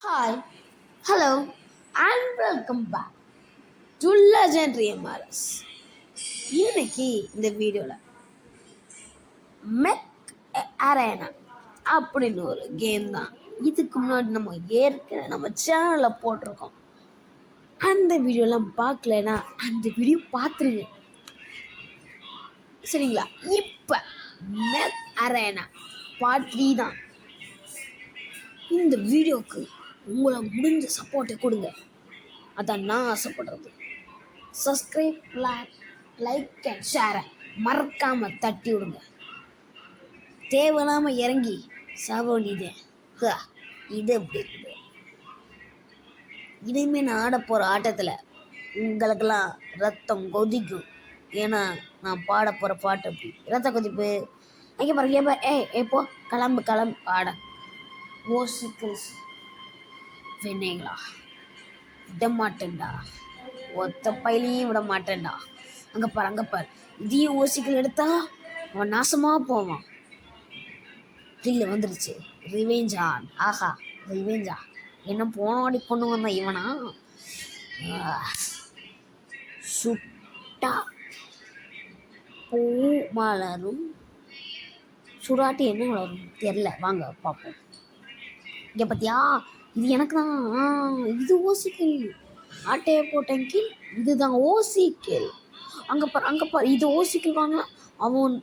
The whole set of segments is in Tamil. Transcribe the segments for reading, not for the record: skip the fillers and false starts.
Hi, hello, and welcome back to Legendary MRS. இன்னைக்கு இந்த வீடியோவில் மெக் அரேனா அப்படின்னு ஒரு கேம் தான். இதுக்கு முன்னாடி நம்ம சேனலில் போட்டிருக்கோம். அந்த வீடியோலாம் பார்க்கலன்னா அந்த வீடியோ பார்த்துருங்க, சரிங்களா? இப்போ மெக் அரேனா பார்ட் 3 தான். இந்த வீடியோவுக்கு உங்களை முடிஞ்ச சப்போர்ட்டை கொடுங்க, அதான் நான் ஆசைப்படுறது. சப்ஸ்கிரைப், லைக் அண்ட் ஷேரை மறக்காம தட்டி விடுங்க. தேவையில்லாம இறங்கி சாப்பிட இது எப்படி இருக்குது? இனிமே நான் ஆட போகிற ஆட்டத்தில் உங்களுக்கெல்லாம் ரத்தம் கொதிக்கும். ஏன்னா நான் பாட போகிற பாட்டு அப்படி ரத்த கொதிப்பு. அங்கே பாருங்க, எப்போ கிளம்பு ஆட ஓசிக்கல்ஸ் வெண்ணீங்களா? விட மாட்டேன்டா, ஒத்த பையிலையும் விட மாட்டேன்டா. அங்கே பாரு இதையும் ஓசிக்கல் எடுத்தா அவன் நாசமாக போவான். ட்ரில் வந்துருச்சு, ரிவெஞ்சா. ஆஹா, ரிவெஞ்சா என்ன போனோடி கொண்டு வந்தான் இவனா? சுட்டா பூ மலரும், சுடாட்டி என்ன வளரும் தெரில, வாங்க பார்ப்போம். இங்கே பார்த்தியா, இது எனக்கு தான். இது ஓசிக்கல். ஆட்டையை போட்டேன் கீழ், இதுதான் ஓசிக்கல். அங்கே பாரு இது ஓசிக்கல் வாங்கலாம், அவன்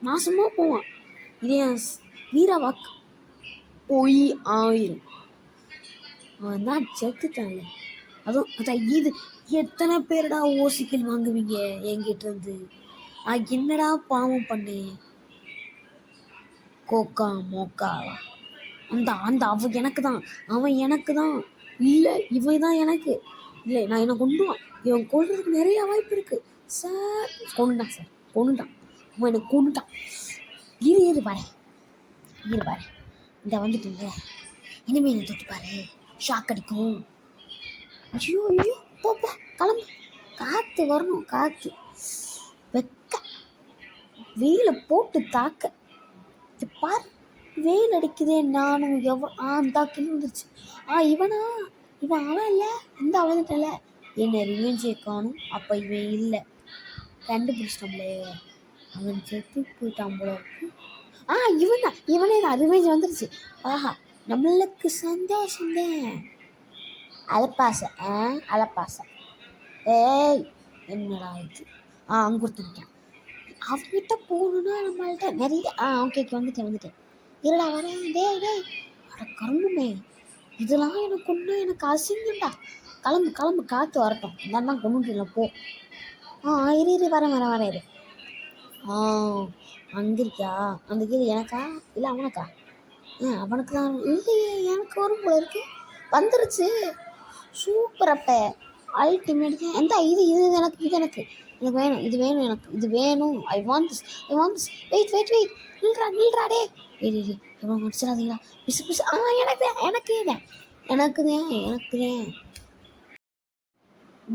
நாசமாக போவான். இதே வீரவாக்கு போய் ஆயிரும், அவன் தான் செத்துட்டான்ல. அதுவும் அதான் இது. எத்தனை பேருடா ஓசிக்கல் வாங்குவீங்க என்கிட்ட இருந்து? நான் என்னடா பாவம் பண்ணேன்? கோக்கா மோக்காவா? அந்த அவன் எனக்கு தான். இல்லை, இவன் தான் எனக்கு இல்லை. நான் என்ன கொண்டுவான், இவன் கொள்றதுக்கு நிறைய வாய்ப்பு இருக்கு சார். கொண்டுட்டான் சார், கொண்டுட்டான். அவன் எனக்கு கொண்டுட்டான். இரு பாரு இந்த வந்துட்டு இனிமே என்ன தொட்டு பாரு, ஷாக் அடிக்கும். ஐயோ போ கிளம்பு. காற்று வரணும், காற்று வெக்க வெயில போட்டு தாக்க. பாரு வெயில் அடிக்குதே. நானும் தாக்கின்னு வந்துருச்சு. இவன் அவன் இல்லை, இந்த அவன்ல என்ன ரிவெஞ்சே காணும். அப்போ இவன் இல்லை, கண்டுபிடிச்சிட்டோம்லே. அவன் செத்து போயிட்டான் போல இருக்கு. இவனே தான், ரிவெஞ்ச் வந்துருச்சு. ஆஹா, நம்மளுக்கு சந்தோஷம்தான். அலப்பாசை. ஏய், என்னடா இது? அங்கே கொடுத்துருக்கேன். அவன்கிட்ட போகணுன்னா நம்மள்கிட்ட நிறைய ஓகே வந்துட்டேன். இருடா வரேன். டேய் அட கரும்புமே, இதெல்லாம் எனக்கு அசிங்கண்டா. கிளம்பு காற்று வரட்டும். இதான் கொண்டு போ. இரு வரேன் இரு. அங்கே இருக்கியா? அந்த கீழே எனக்கா இல்லை அவனுக்கா? அவனுக்கு தான். இல்லையே, எனக்கு வரும் போல இருக்கு. வந்துருச்சு, சூப்பர். அப்போ அல்டிமேட். எந்த இது எனக்கு வேணும், இது வேணும். I want this. வெயிட். நில்றா டே. எவ்வளோ முடிச்சிடாதீங்களா? பிசு எனக்கு தான்.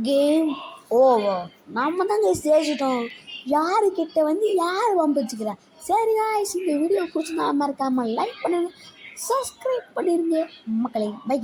Game over. நம்ம தாங்க ஜெயிச்சிட்டோம். யாருக்கிட்ட யார் வம்பிச்சுக்கிறா? சரி guys, இந்த வீடியோ பிடிச்சிருந்தா மறக்காமல் லைக் பண்ணுங்க, சப்ஸ்கிரைப் பண்ணிடுங்க மக்களே. பை.